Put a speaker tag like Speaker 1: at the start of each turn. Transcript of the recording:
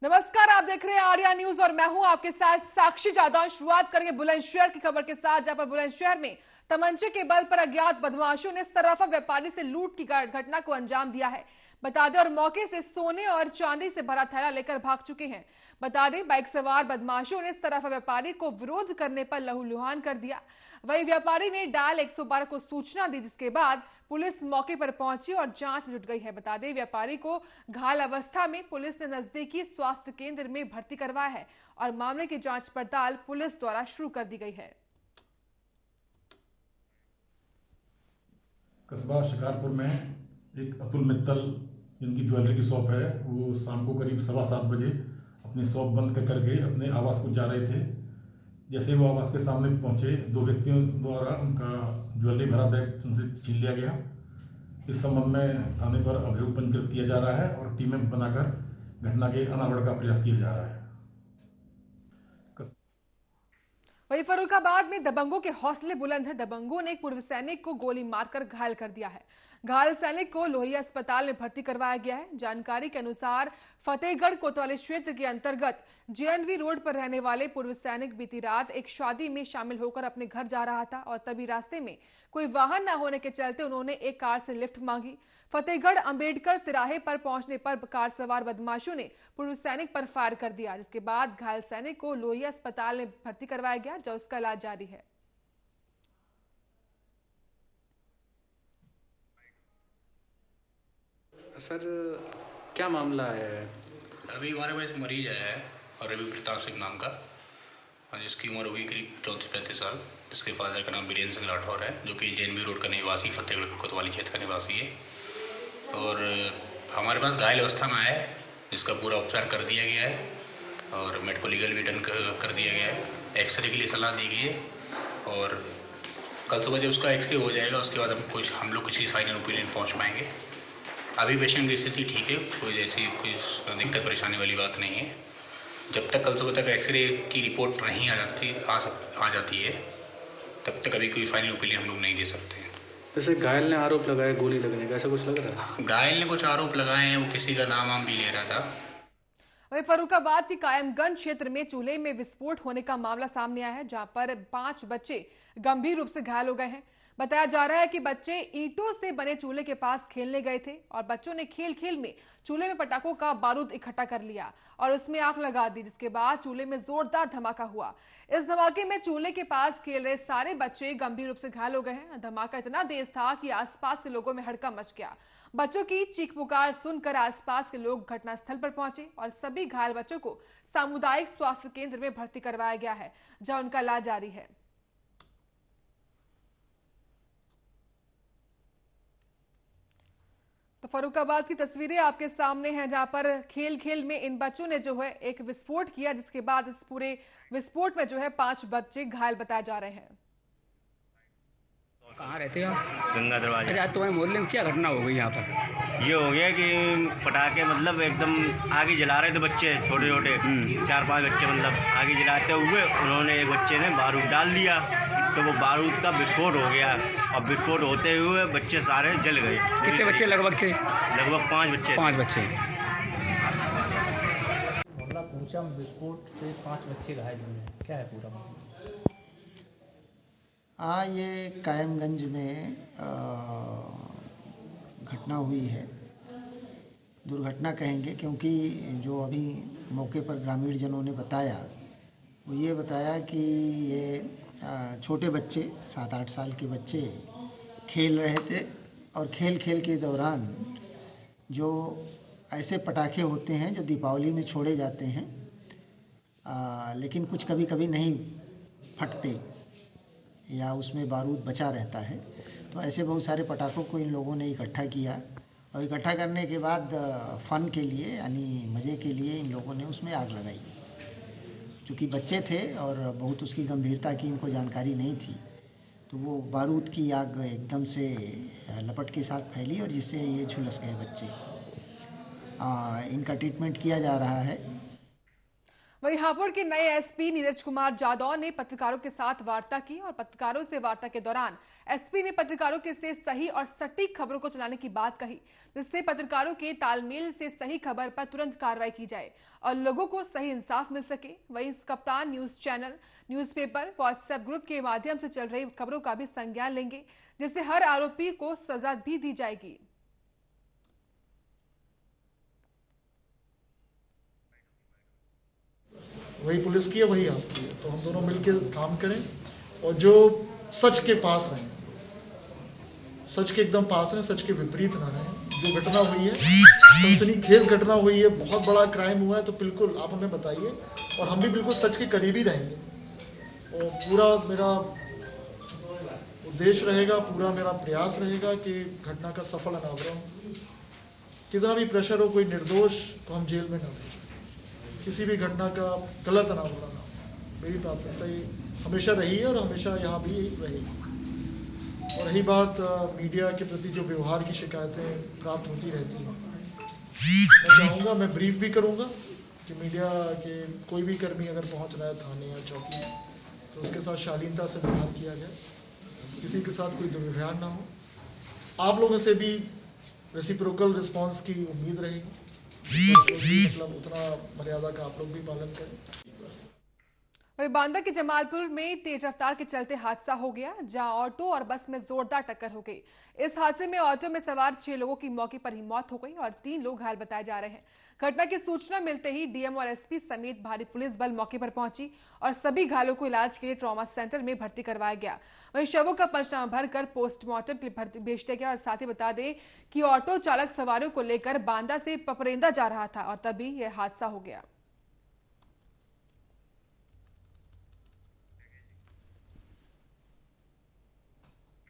Speaker 1: नमस्कार, आप देख रहे हैं आर्या न्यूज और मैं हूं आपके साथ साक्षी जादव। शुरुआत करेंगे बुलंदशहर की खबर के साथ, जहां पर बुलंदशहर में तमंचे के बल पर अज्ञात बदमाशों ने सराफा व्यापारी से लूट की घटना को अंजाम दिया है। बता दें और मौके से सोने और चांदी से भरा थैला लेकर भाग चुके हैं। बता दें बाइक सवार बदमाशों ने सराफा व्यापारी को विरोध करने पर लहूलुहान कर दिया। वहीं व्यापारी ने डायल 112 को सूचना दी, जिसके बाद पुलिस मौके पर पहुंची और जांच में जुट गई है। बता दें व्यापारी को घायल अवस्था में पुलिस ने नजदीकी स्वास्थ्य केंद्र में भर्ती करवाया है और मामले की जांच पड़ताल पुलिस द्वारा शुरू कर दी गई है।
Speaker 2: कस्बा शिकारपुर में एक अतुल मित्तल, जिनकी ज्वेलरी की शॉप है, वो शाम को करीब 7:15 बजे अपनी शॉप बंद करके अपने आवास को जा रहे थे। जैसे वो आवास के सामने पहुंचे, दो व्यक्तियों द्वारा उनका ज्वेलरी भरा बैग उनसे छीन लिया गया। इस संबंध में थाने पर अभियोग पंजीकृत किया जा रहा है और टीमें बनाकर घटना के अनावरण का प्रयास किया जा रहा है।
Speaker 1: वहीं फर्रुखाबाद में दबंगों के हौसले बुलंद हैं। दबंगों ने एक पूर्व सैनिक को गोली मारकर घायल कर दिया है। घायल सैनिक को लोहिया अस्पताल में भर्ती करवाया गया है। जानकारी के अनुसार फतेहगढ़ कोतवाली क्षेत्र के अंतर्गत जेएनवी रोड पर रहने वाले पूर्व सैनिक बीती रात एक शादी में शामिल होकर अपने घर जा रहा था और तभी रास्ते में कोई वाहन न होने के चलते उन्होंने एक कार से लिफ्ट मांगी। फतेहगढ़ अंबेडकर तिराहे पर पहुंचने पर कार सवार बदमाशों ने पूर्व सैनिक पर फायर कर दिया, जिसके बाद घायल सैनिक को लोहिया अस्पताल में भर्ती करवाया गया, जहां उसका इलाज जारी है।
Speaker 3: सर, क्या मामला है?
Speaker 4: अभी हमारे पास एक मरीज आया है और रवि प्रताप सिंह नाम का, और जिसकी उम्र हुई करीब 34-35 साल, जिसके फादर का नाम वीरेंद्र सिंह राठौर है, जो कि जेएनवी रोड का निवासी फतेहगढ़ कोतवाली क्षेत्र का निवासी है। और हमारे पास घायल अवस्था में आया है, जिसका पूरा उपचार कर दिया गया है और मेडिको लीगल भी डन कर दिया गया है। एक्सरे के लिए सलाह दी गई है और कल सुबह जब उसका एक्सरे हो जाएगा उसके बाद हम लोग कुछ फाइनल ओपिनियन पहुँच पाएंगे। अभी पेशेंट की स्थिति ठीक है, कोई ऐसी कोई दिक्कत परेशानी वाली बात नहीं है। जब तक कल सुबह तक एक्सरे की रिपोर्ट नहीं आ जाती है, तब तक अभी कोई फाइनल ओपिनियन हम लोग नहीं दे सकते हैं।
Speaker 3: जैसे घायल ने आरोप लगाया गोली लगने का, ऐसा कुछ लग रहा है?
Speaker 4: घायल ने कुछ आरोप लगाए हैं, वो किसी का नाम भी ले रहा था।
Speaker 1: वहीं फर्रुखाबाद की कायमगंज क्षेत्र में चूल्हे में विस्फोट होने का मामला सामने आया है, जहां पर 5 बच्चे गंभीर रूप से घायल हो गए हैं। बताया जा रहा है कि बच्चे ईंटों से बने चूल्हे के पास खेलने गए थे और बच्चों ने खेल खेल में चूल्हे में पटाखों का बारूद इकट्ठा कर लिया और उसमें आग लगा दी, जिसके बाद चूल्हे में जोरदार धमाका हुआ। इस धमाके में चूल्हे के पास खेल रहे सारे बच्चे गंभीर रूप से घायल हो गए हैं। धमाका इतना तेज था कि आसपास के लोगों में हड़कंप मच गया। बच्चों की चीख पुकार सुनकर आसपास के लोग घटनास्थल पर पहुंचे और सभी घायल बच्चों को सामुदायिक स्वास्थ्य केंद्र में भर्ती करवाया गया है, जहां उनका इलाज जारी है। तो फर्रुखाबाद की तस्वीरें आपके सामने हैं, जहां पर खेल खेल में इन बच्चों ने जो है एक विस्फोट किया, जिसके बाद इस पूरे विस्फोट में जो है 5 बच्चे घायल बताए जा रहे हैं।
Speaker 5: कहाँ रहते हो आप?
Speaker 6: गंगा दरवाजा।
Speaker 5: अच्छा, तुम्हारे मोहल्ले में क्या घटना हो गई यहाँ पर?
Speaker 6: ये हो गया कि पटाखे मतलब एकदम आगे जला रहे थे बच्चे, छोटे छोटे 4-5 बच्चे मतलब आगे जलाते हुए उन्होंने एक बच्चे ने बारूद डाल दिया, तो वो बारूद का विस्फोट हो गया और विस्फोट होते हुए बच्चे सारे जल गए।
Speaker 5: कितने बच्चे लगभग थे?
Speaker 6: लगभग 5 बच्चे।
Speaker 5: 5 बच्चे।
Speaker 7: मामला पहुंचा, विस्फोट से 5 बच्चे घायल हुए हैं, क्या है पूरा मामला?
Speaker 8: हाँ, ये कायमगंज में घटना हुई है। दुर्घटना कहेंगे क्योंकि जो अभी मौके पर ग्रामीण जनों ने बताया, वो ये बताया कि ये छोटे बच्चे 7-8 साल के बच्चे खेल रहे थे और खेल खेल के दौरान जो ऐसे पटाखे होते हैं जो दीपावली में छोड़े जाते हैं, लेकिन कुछ कभी कभी नहीं फटते या उसमें बारूद बचा रहता है, तो ऐसे बहुत सारे पटाखों को इन लोगों ने इकट्ठा किया और इकट्ठा करने के बाद फ़न के लिए यानी मज़े के लिए इन लोगों ने उसमें आग लगाई। चूँकि बच्चे थे और बहुत उसकी गंभीरता की इनको जानकारी नहीं थी, तो वो बारूद की आग एकदम से लपट के साथ फैली और जिससे ये झुलस गए बच्चे। इनका ट्रीटमेंट किया जा रहा है।
Speaker 1: वहीं हापुड़ के नए एसपी नीरज कुमार जादव ने पत्रकारों के साथ वार्ता की और पत्रकारों से वार्ता के दौरान एसपी ने पत्रकारों के से सही और सटीक खबरों को चलाने की बात कही, जिससे पत्रकारों के तालमेल से सही खबर पर तुरंत कार्रवाई की जाए और लोगों को सही इंसाफ मिल सके। वहीं कप्तान news channel, newspaper, WhatsApp group के माध्यम से चल रही खबरों का भी संज्ञान लेंगे, जिससे हर आरोपी को सजा भी दी जाएगी।
Speaker 9: वही पुलिस की है, वही आपकी है, तो हम दोनों मिलकर काम करें और जो सच के पास रहें, सच के एकदम पास रहें, सच के विपरीत ना रहें। जो घटना हुई है, सनसनीखेज घटना हुई है, बहुत बड़ा क्राइम हुआ है, तो बिल्कुल आप हमें बताइए और हम भी बिल्कुल सच के करीब ही रहेंगे। और पूरा मेरा उद्देश्य रहेगा, पूरा मेरा प्रयास रहेगा कि घटना का सफल अनावरण, कितना भी प्रेशर हो, कोई निर्दोष को हम जेल में ना भेजें, किसी भी घटना का गलत अनावरण ना हो। मेरी प्राथमिकता ये हमेशा रही है और हमेशा यहाँ भी रहेगी। और रही बात मीडिया के प्रति जो व्यवहार की शिकायतें प्राप्त होती रहती हैं, मैं चाहूँगा, मैं ब्रीफ भी करूँगा कि मीडिया के कोई भी कर्मी अगर पहुँच रहा है थाने या चौकी, तो उसके साथ शालीनता से व्यवहार किया जाए, किसी के साथ कोई दुर्व्यवहार ना हो। आप लोगों से भी रेसिप्रोकल रिस्पॉन्स की उम्मीद रहेगी, मतलब उतना मर्यादा का आप लोग भी पालन करें।
Speaker 1: वहीं बांदा के जमालपुर में तेज रफ्तार के चलते हादसा हो गया, जहां ऑटो और बस में जोरदार टक्कर हो गई। इस हादसे में ऑटो में सवार 6 लोगों की मौके पर ही मौत हो गई और 3 लोग घायल बताए जा रहे हैं। घटना की सूचना मिलते ही डीएम और एसपी समेत भारी पुलिस बल मौके पर पहुंची और सभी घायलों को इलाज के लिए ट्रॉमा सेंटर में भर्ती करवाया गया। वहीं शवों का पंचनामा भरकर पोस्टमार्टम के लिए भेज दिया गया। और साथ ही बता दें कि ऑटो चालक सवारियों को लेकर बांदा से पपरेंदा जा रहा था और तभी यह हादसा हो गया।